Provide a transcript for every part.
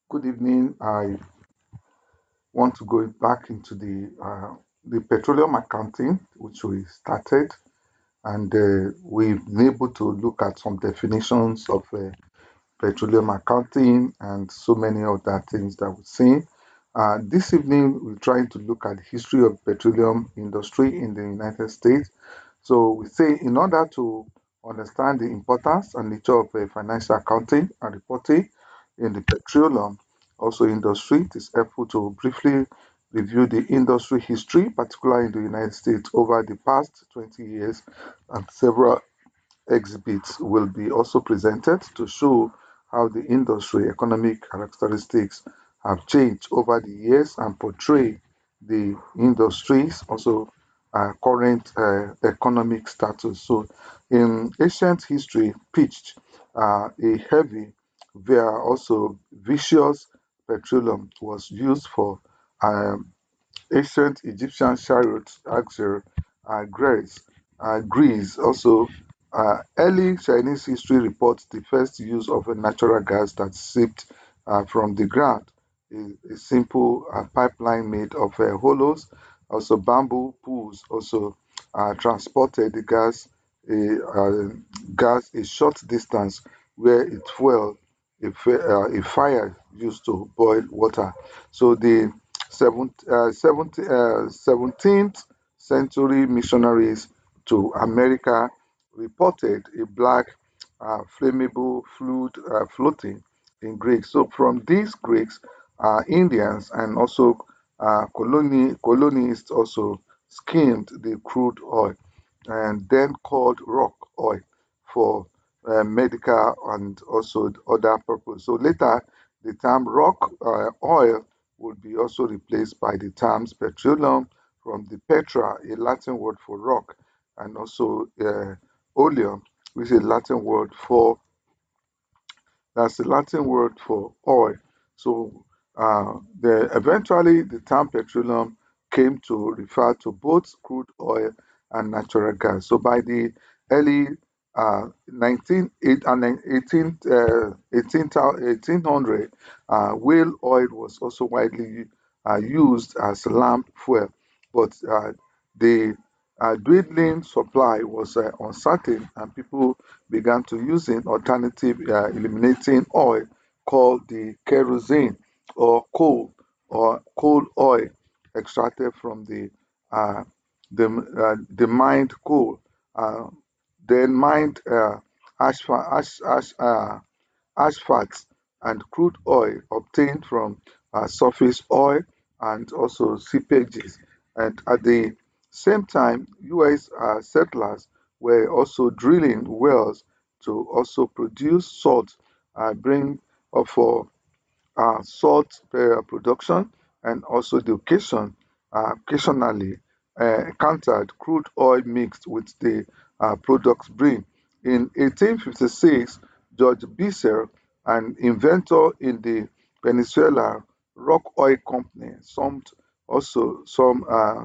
Good evening. I want to go back into the petroleum accounting, which we started, and we've been able to look at some definitions of petroleum accounting and so many other things that we've seen. This evening, we're trying to look at the history of petroleum industry in the United States. So we say in order to understand the importance and nature of financial accounting and reporting in the petroleum also industry, it is helpful to briefly review the industry history, particularly in the United States over the past 20 years, and several exhibits will be also presented to show how the industry economic characteristics have changed over the years and portray the industry's also current economic status. So, in ancient history, pitched a heavy, via also vicious petroleum was used for um, ancient Egyptian chariots, axle, Greece. Also, early Chinese history reports the first use of a natural gas that seeped from the ground, a simple pipeline made of hollows. Also, bamboo poles also transported the gas a short distance where it fueled a fire used to boil water. So the 17th century missionaries to America reported a black flammable fluid floating in Greeks. So from these Greeks, Indians and also colonists also skimmed the crude oil and then called rock oil for medical and also other purpose. So later, the term rock oil would be also replaced by the terms petroleum from the petra, a Latin word for rock, and also oleum, which is a Latin word for that's the Latin word for oil. So eventually the term petroleum came to refer to both crude oil and natural gas. So by the early 1800, whale oil was also widely used as lamp fuel, but the dwindling supply was uncertain, and people began to use an alternative eliminating oil called the kerosene or coal oil extracted from uh, the mined coal, uh, then mined asphalt and crude oil obtained from surface oil and also seepages. And at the same time, US settlers were also drilling wells to also produce salt, bring for salt production, and also the occasionally encountered crude oil mixed with the products bring. In 1856, George Bissell, an inventor in the Venezuela Rock Oil Company,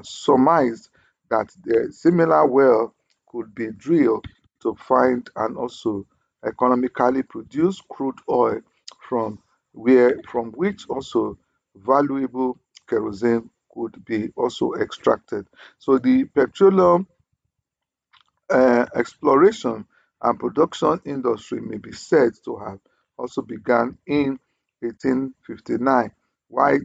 surmised that the similar well could be drilled to find and also economically produce crude oil from from which also valuable kerosene could be also extracted. So the petroleum exploration and production industry may be said to have also begun in 1859. Why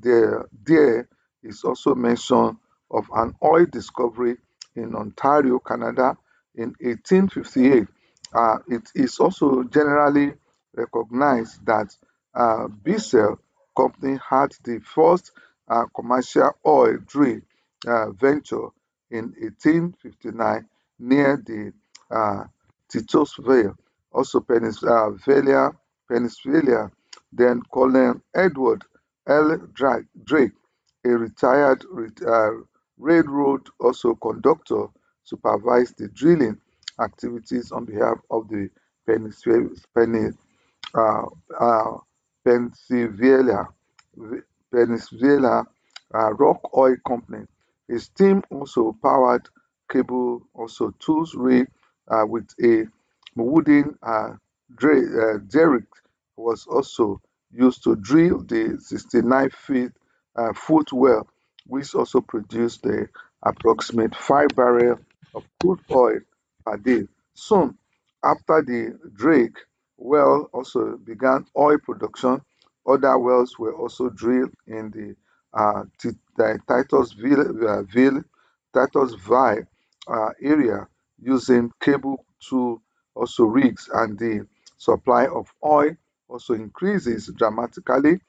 there is also mention of an oil discovery in Ontario, Canada in 1858. It is also generally recognized that Bissell Company had the first commercial oil drill venture in 1859 near the uh, Titusville, also Pennsylvania. Then Colonel Edward L. Drake, a retired railroad also conductor, supervised the drilling activities on behalf of the Pennsylvania, uh, uh, Pennsylvania, Pennsylvania Rock Oil Company. His team also powered cable, also tools rig with a wooden derrick was also used to drill the 69 feet foot well, which also produced the approximate 5 barrels of crude oil per day. Soon after the Drake well also began oil production. Other wells were also drilled in the Titusville area using cable to also rigs, and the supply of oil also increases dramatically,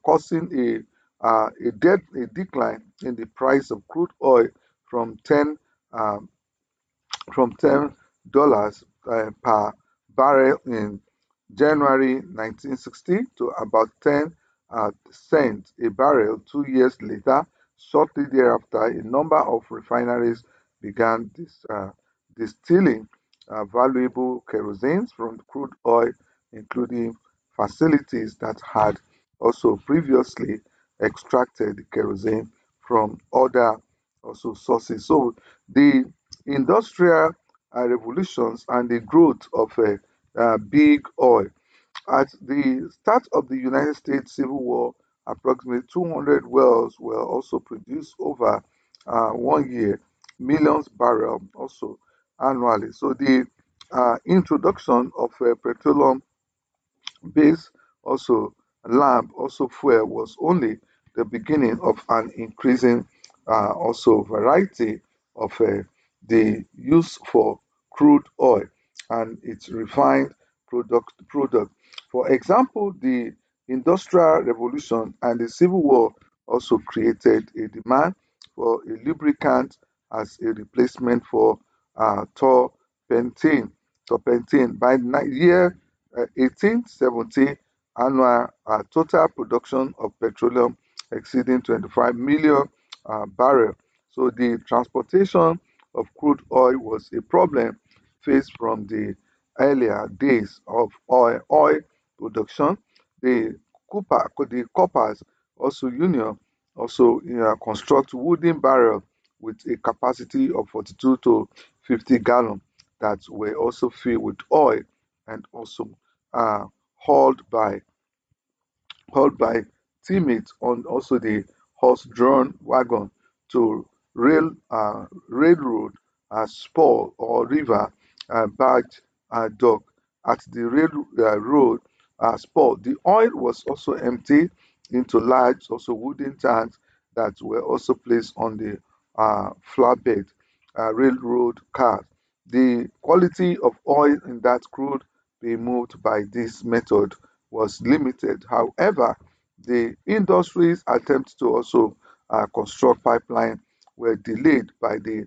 causing a decline in the price of crude oil from 10 um, from $10 per barrel in January 1960 to about 10 cents a barrel 2 years later. Shortly thereafter, a number of refineries began distilling valuable kerosene from crude oil, including facilities that had also previously extracted the kerosene from other also sources. So the industrial revolutions and the growth of big oil. At the start of the United States Civil War, approximately 200 wells were also produced over 1 year, millions barrels also annually. So the introduction of petroleum base also lamp also fuel was only the beginning of an increasing also variety of the use for crude oil and its refined product. For example, the industrial revolution and the civil war also created a demand for a lubricant as a replacement for turpentine. By the year 1870, annual total production of petroleum exceeding 25 million barrels. So the transportation of crude oil was a problem faced from the earlier days of oil production. The the coppers also union also construct wooden barrel with a capacity of 42 to 50 gallon that were also filled with oil and also uh, hauled by hauled by teammates on also the horse-drawn wagon to railroad spur or river barge dock. At the railroad spur, the oil was also emptied into large also wooden tanks that were also placed on the flatbed railroad cars. The quality of oil in that crude being moved by this method was limited. However, the industry's attempts to also construct pipeline were delayed by the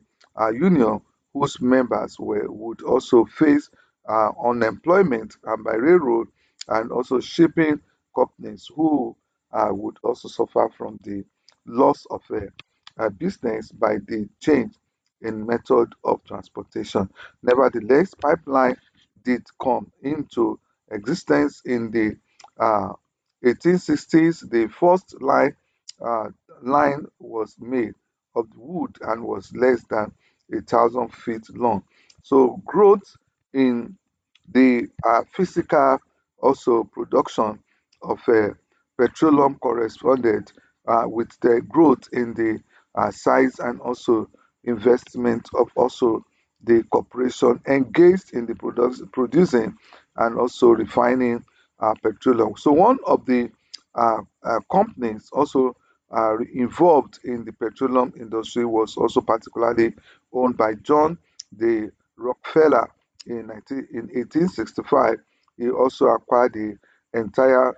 union, whose members would also face unemployment by railroad and also shipping companies who would also suffer from the loss of business by the change in method of transportation. Nevertheless, pipeline did come into existence in the uh, 1860s. The first uh, line was made of wood and was less than 1,000 feet long. So growth in the physical also production of petroleum corresponded with the growth in the size and also investment of also the corporation engaged in the producing and also refining petroleum. So one of the companies also involved in the petroleum industry was also particularly owned by John the Rockefeller in 1865. He also acquired the entire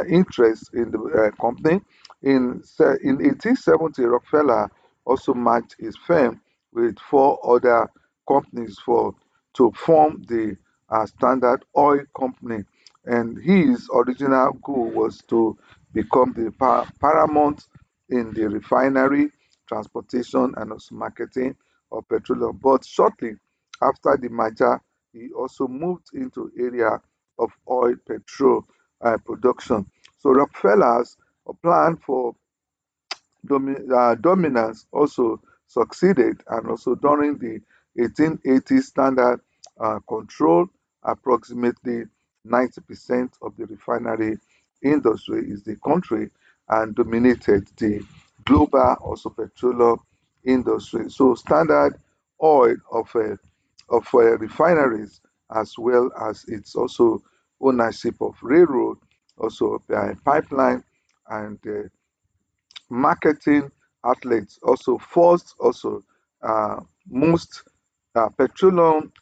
interest in the company. In 1870, Rockefeller also merged his firm with four other companies to form the Standard Oil Company. And his original goal was to become the paramount in the refinery, transportation, and also marketing of petroleum. But shortly after the merger, he also moved into area of oil petrol production. So Rockefeller's plan for dominance also succeeded, and also during the 1880 standard control approximately 90% of the refinery industry is the country and dominated the global also petroleum industry. So Standard Oil of refineries, as well as its also ownership of railroad, also pipeline, and marketing outlets also forced also uh, most petroleum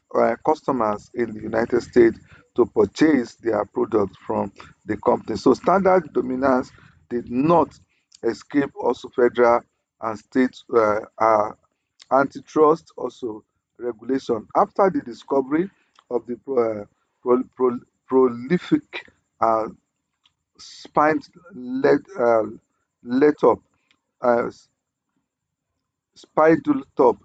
customers in the United States to purchase their products from the company. So standard dominance did not escape also federal and state antitrust also regulation after the discovery of the prolific uh, spine let up uh, Spindletop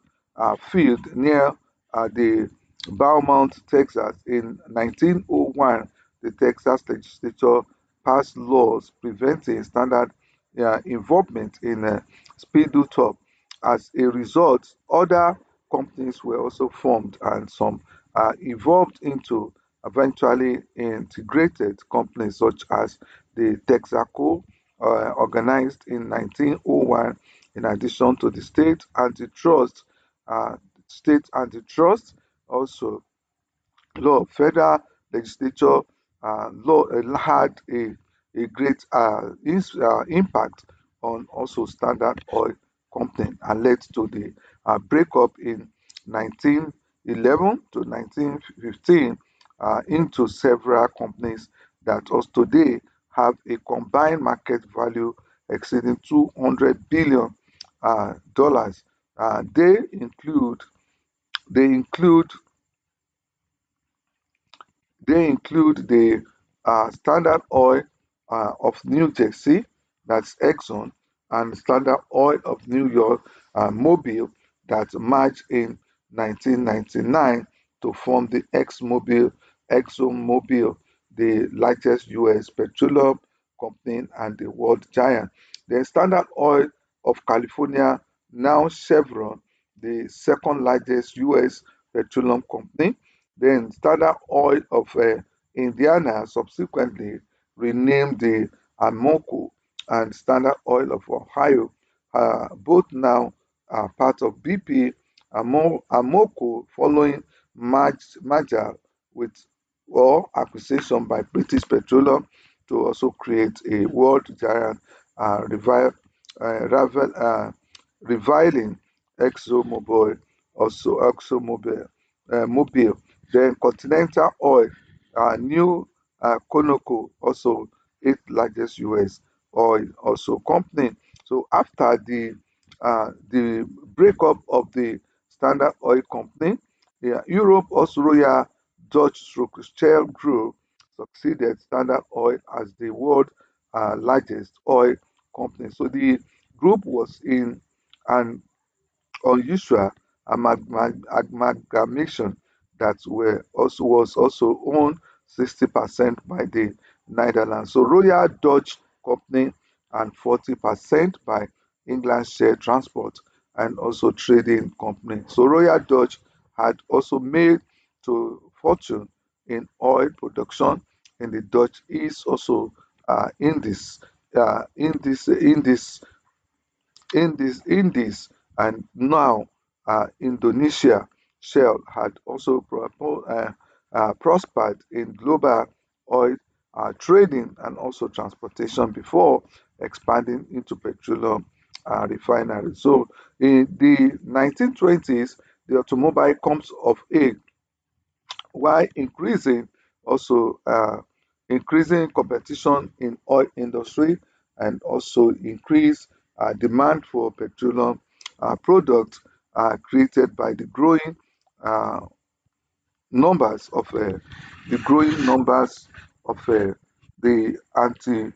field near the Beaumont, Texas. In 1901, the Texas legislature passed laws preventing standard involvement in Spindletop. As a result, other companies were also formed and some evolved into eventually integrated companies such as the Texaco, organized in 1901 in addition to the uh, state antitrust, also law, federal legislature law had a great impact on also Standard Oil Company and led to the breakup in 1911 to 1915 into several companies that also today have a combined market value exceeding $200 billion. They include they include the Standard Oil of New Jersey, that's Exxon, and Standard Oil of New York, Mobil, that merged in 1999 to form the ExxonMobil, the largest U.S. petroleum company and the world giant. The Standard Oil of California, now Chevron, the second largest U.S. petroleum company. Then Standard Oil of Indiana subsequently renamed the Amoco, and Standard Oil of Ohio, both now are part of BP. Amoco following merger with or acquisition by British Petroleum to also create a world giant, rival, rivaling ExxonMobil, also ExxonMobil, Mobil. Then Continental Oil, new Conoco, also eighth largest US oil also company. So after the breakup of the Standard Oil Company, Europe also Royal Dutch Shell Group succeeded Standard Oil as the world largest oil company. So the group was in an unusual amalgamation that was also owned 60% by the Netherlands. So Royal Dutch Company and 40% by England Share Transport and also Trading Company. So Royal Dutch had also made to fortune in oil production in the Dutch East also in this and now Indonesia Shell had also prospered in global oil trading and also transportation before expanding into petroleum refineries. So in the 1920s, the automobile comes of age while increasing competition in oil industry and also increase demand for petroleum products created by uh, numbers of the growing numbers of the anti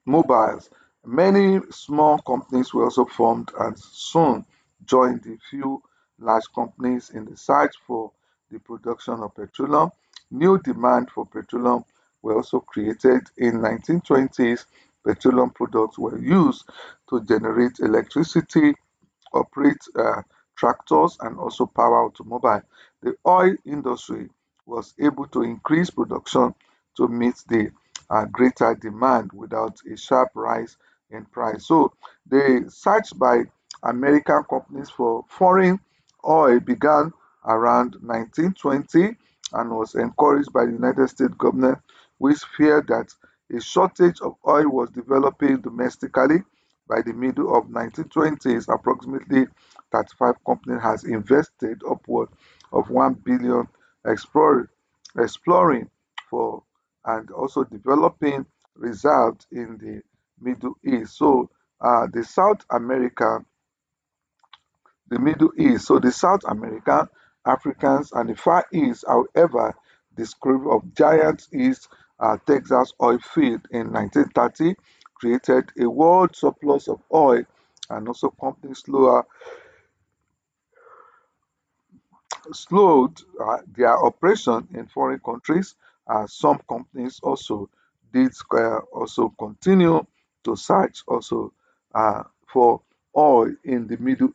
mobiles. Many small companies were also formed and soon joined the few large companies in the search for the production of petroleum. New demand for petroleum were also created in 1920s. Petroleum products were used to generate electricity, operate tractors, and also power automobile. The oil industry was able to increase production to meet the greater demand without a sharp rise in price. So the search by American companies for foreign oil began around 1920 and was encouraged by the United States government, which feared that a shortage of oil was developing domestically. By the middle of 1920s, approximately 35 companies has invested upward of 1 billion exploring for and also developing reserves in the Middle East. So the South America, the Middle East, so the South American, Africans, and the Far East, however, the scope of giant East Texas oil field in 1930 created a world surplus of oil, and also companies slowed their operation in foreign countries. Some companies also did also continue to search also for oil in the Middle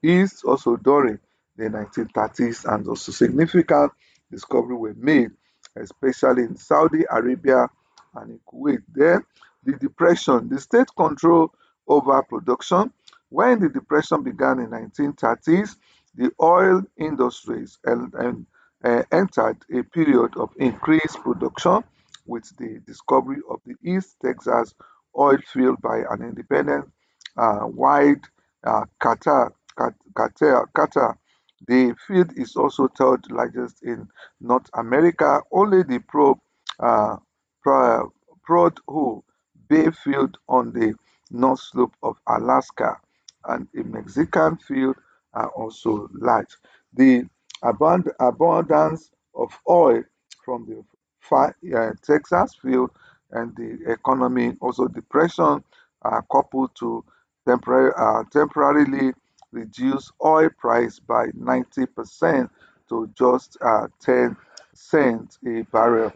East also during the 1930s, and also significant discoveries were made, especially in Saudi Arabia and in Kuwait. Then the depression, the state control over production. When the depression began in 1930s, the oil industries entered a period of increased production with the discovery of the East Texas oil field by an independent wide Qatar. The field is also third largest in North America. Only the uh, Prod Bay field on the north slope of Alaska and a Mexican field are also large. The abundance of oil from the far Texas field and the economy also depression coupled to temporarily reduce oil price by 90% to just 10 cents a barrel.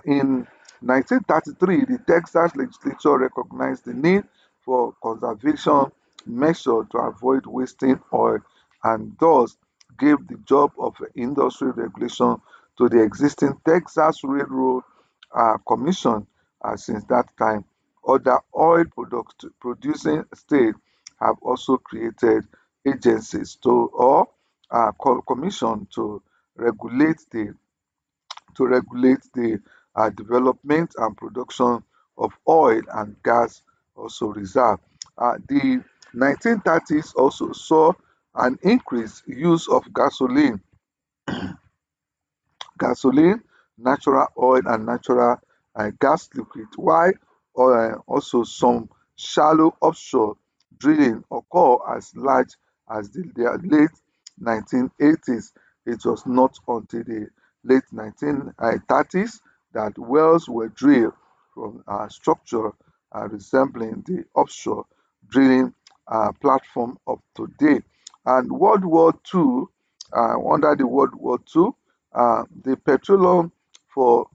In 1933, the Texas legislature recognized the need for conservation measures to avoid wasting oil and thus gave the job of industry regulation to the existing Texas Railroad Commission. Since that time, other oil producing states have also created agencies to or commission regulate the regulate the development and production of oil and gas also reserve. The 1930s also saw an increased use of gasoline, natural oil, and natural gas liquid, while also some shallow offshore drilling occur as large as the late 1980s. It was not until the late 1930s that wells were drilled from a structure resembling the offshore drilling platform of today. And World War II, under the World War II, the petroleum for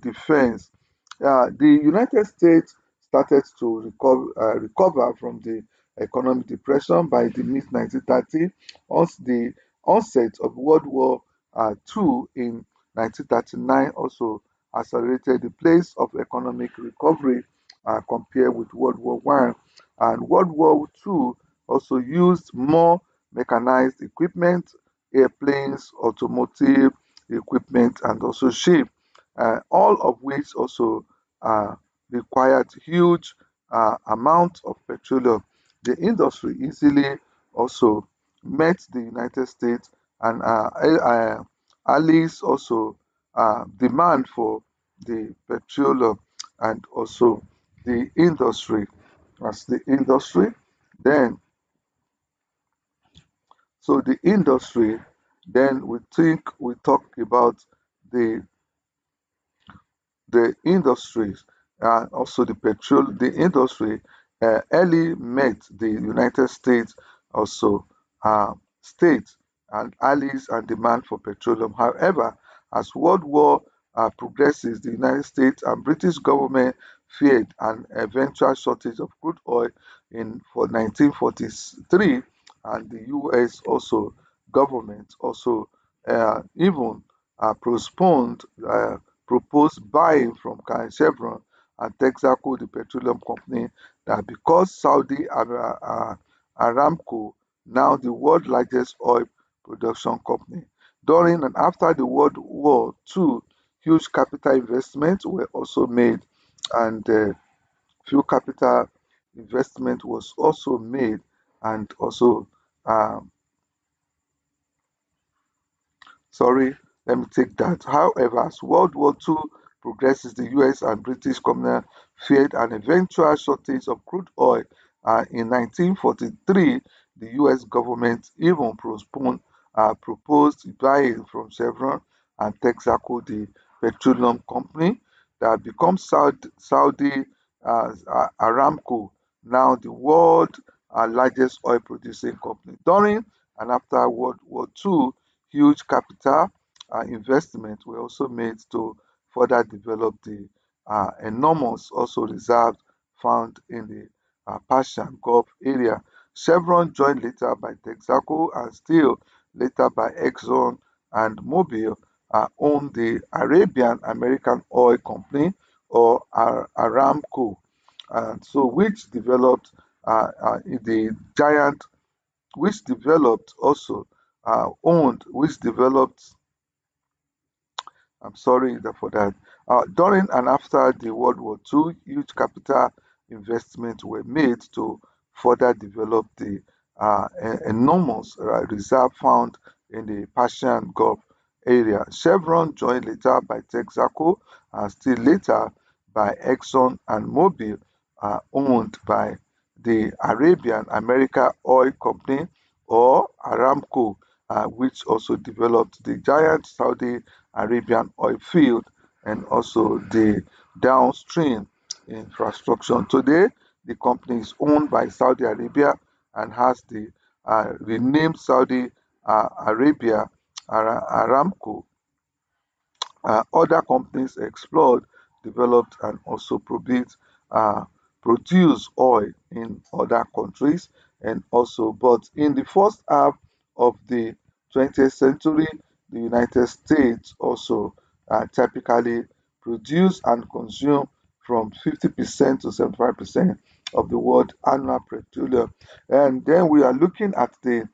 defense. The United States started to recover from the economic depression by the mid 1930s. Once the onset of World War II in 1939 also accelerated the pace of economic recovery compared with World War One. And World War II also used more mechanized equipment, airplanes, automotive equipment, and also ship, all of which also uh, required huge amount of petroleum. The industry easily also met the United States and allies also demand for the petroleum and also the industry. As the industry, then so the industry, then we talk about the the industries and also the industry early met the United States also states and allies and demand for petroleum. However, as World War progresses, the United States and British government feared an eventual shortage of crude oil in for 1943, and the U.S. also government also even postponed proposed buying from Chevron and Texaco, the petroleum company, that because Aramco, now the world's largest oil production company. During and after the World War II, huge capital investments were also made, and few capital investment was also made, and also um, sorry, let me take that. However, as World War II progresses, the US and British colonial feared an eventual shortage of crude oil. In 1943, the US government even proposed buying from Chevron and Texaco, the petroleum company that becomes Saudi Aramco, now the world largest oil producing company. During and after World War II, huge capital investments were also made to further develop the enormous also reserve found in the Persian Gulf area. Chevron, joined later by Texaco and still later by Exxon and Mobil, owned the Arabian American Oil Company, or Aramco, and so which developed the giant, which developed also owned, which developed, I'm sorry for that. During and after the World War II, huge capital investments were made to further develop the enormous reserve found in the Persian Gulf area. Chevron, joined later by Texaco and still later by Exxon and Mobil, owned by the Arabian American Oil Company, or Aramco, which also developed the giant Saudi Arabian oil field and also the downstream infrastructure. Today, the company is owned by Saudi Arabia and has the renamed Saudi Arabia Aramco. Other companies explored, developed, and also uh, produce oil in other countries, and also, but in the first half of the 20th century, the United States also typically produce and consume from 50% to 75% of the world annual petroleum. And then we are looking at the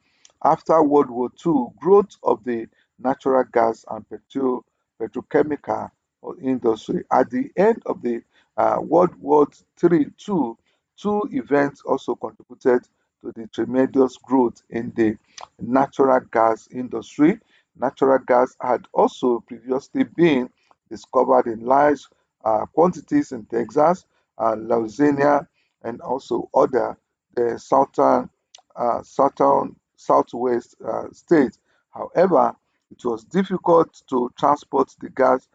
after World War II growth of the natural gas and petrochemical industry. At the end of the World War III, two events also contributed to the tremendous growth in the natural gas industry. Natural gas had also previously been discovered in large quantities in Texas, Louisiana, and also other the southwest states. However, it was difficult to transport the gas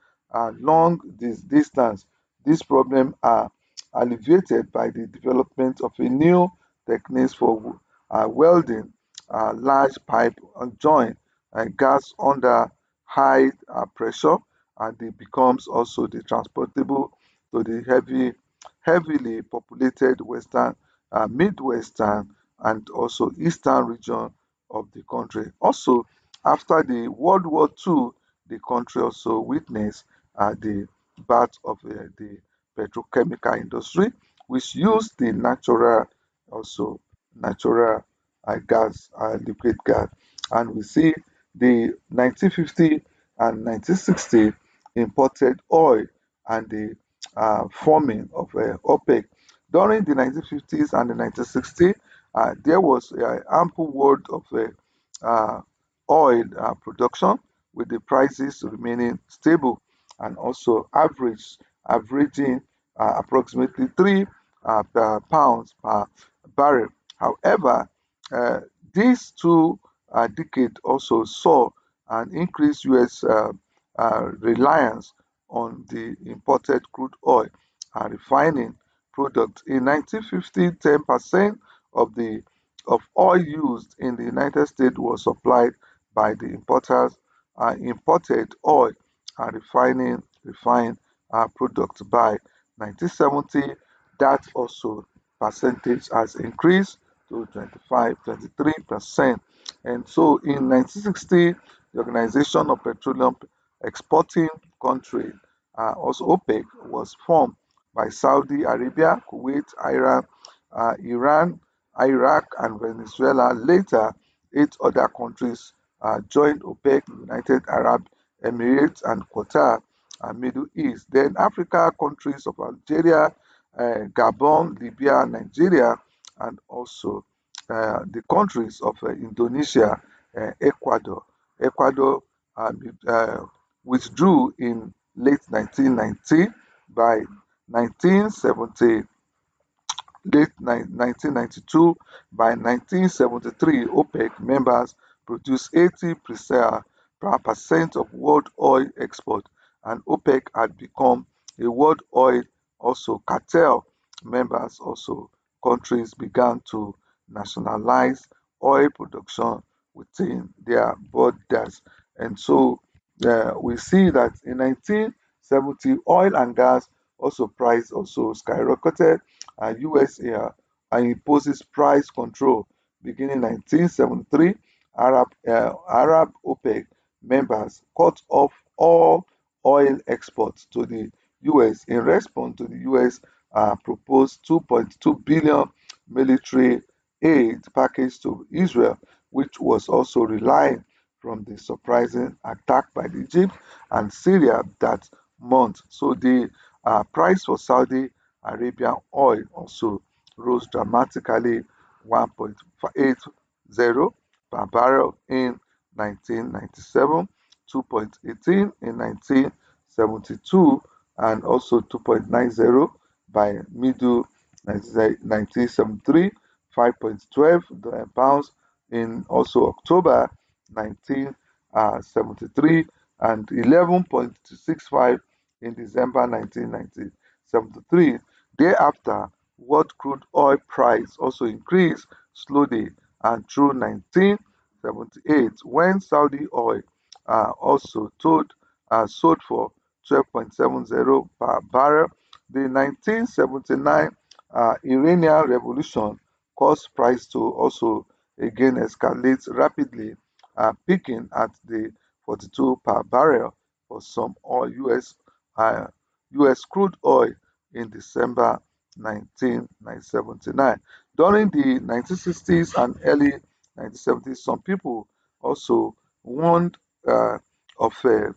long distance. This problem are alleviated by the development of a new techniques for welding large pipe joint gas under high pressure, and it becomes also the transportable to the heavily populated western, midwestern, and also eastern region of the country. Also, after the World War II, the country also witnessed the birth of the petrochemical industry, which used the also natural gas, liquid gas. And we see the 1950 and 1960 imported oil and the forming of OPEC. During the 1950s and the 1960s, there was ample world of uh, oil production, with the prices remaining stable and also averaging approximately 3 per pounds per barrel. However, uh, these two decades also saw an increased US reliance on the imported crude oil and refining products. In 1950, 10% of the of oil used in the United States was supplied by the importers imported oil and refined products. By 1970, that also percentage has increased to 23%. And so in 1960, the Organization of Petroleum Exporting Countries also OPEC was formed by Saudi Arabia, Kuwait, Iran, Iraq, and Venezuela. Later, 8 other countries joined OPEC: United Arab Emirates and Qatar, Middle East. Then Africa countries of Algeria, Gabon, Libya, Nigeria, and also the countries of Indonesia, Ecuador. Ecuador withdrew in late 1990. By 1970, late 1992, by 1973, OPEC members produced 80% of world oil export, and OPEC had become a world oil also cartel. Members also countries began to nationalize oil production within their borders, and so we see that in 1970, oil and gas also price also skyrocketed. USA imposes price control beginning 1973. Arab OPEC members cut off all oil exports to the US in response to the US proposed 2.2 billion military aid package to Israel, which was also relying from the surprising attack by Egypt and Syria that month. So the price for Saudi Arabian oil also rose dramatically, 1.80 per barrel in 1997, 2.18 in 1972, and also 2.90 by middle 1973, 5.12 pounds in also October 1973, and 11.65 in December 1973. Thereafter, world crude oil price also increased slowly, and through 1978, when Saudi oil also sold for 12.70 per barrel. The 1979 Iranian Revolution caused price to also again escalate rapidly, peaking at the 42 per barrel for some oil US crude oil in December 1979. During the 1960s and early 1970s, some people also warned of a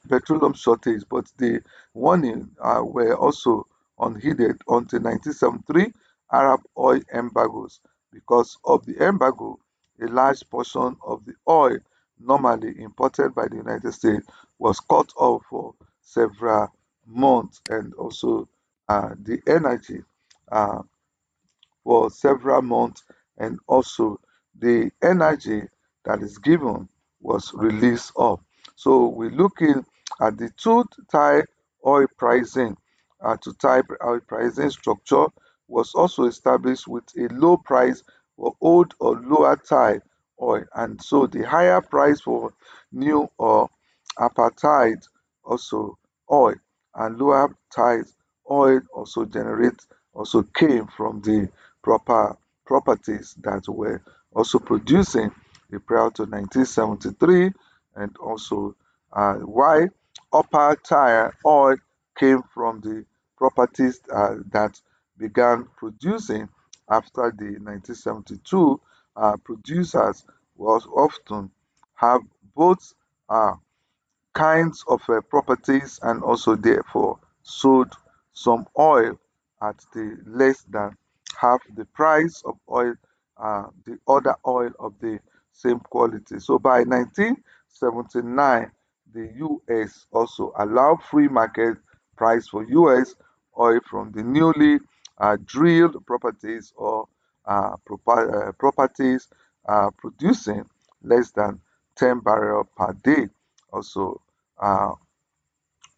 petroleum shortage, but the warning were also unheeded until 1973 Arab oil embargoes. Because of the embargo, a large portion of the oil normally imported by the United States was cut off for several months, and also the energy uh, for several months, and also the energy that is given was released up. So we're looking at the two-tier oil pricing. Two-tier oil pricing structure was also established with a low price for old or lower tier oil, and so the higher price for new or apartheid also oil, and lower tier oil also generate also came from the proper properties that were also producing prior to 1973, and also why upper tier oil came from the properties that began producing after the 1972. Producers was often have both uh, kinds of properties, and also therefore sold some oil at the less than half the price of oil, the other oil of the same quality. So by 1979, the US also allowed free market price for US oil from the newly drilled properties or properties producing less than 10 barrel per day. Also, uh,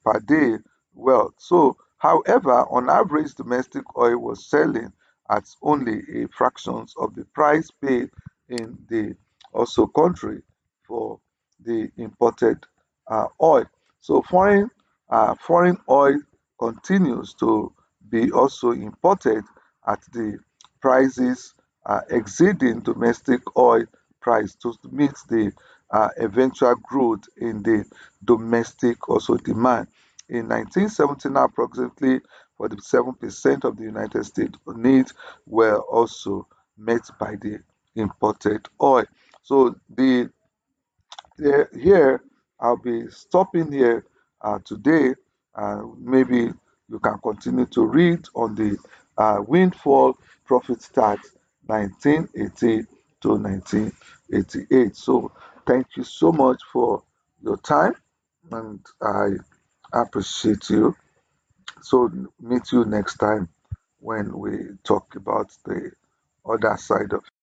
per day. Well, so however, on average, domestic oil was selling at only a fractions of the price paid in the also country for the imported oil. So foreign oil continues to be also imported at the prices exceeding domestic oil price to meet the eventual growth in the domestic also demand. In 1979, approximately 47% of the United States needs were also met by the imported oil. So here I'll be stopping here today. Maybe you can continue to read on the windfall profit tax 1980 to 1988. So thank you so much for your time, and I appreciate you. So meet you next time when we talk about the other side of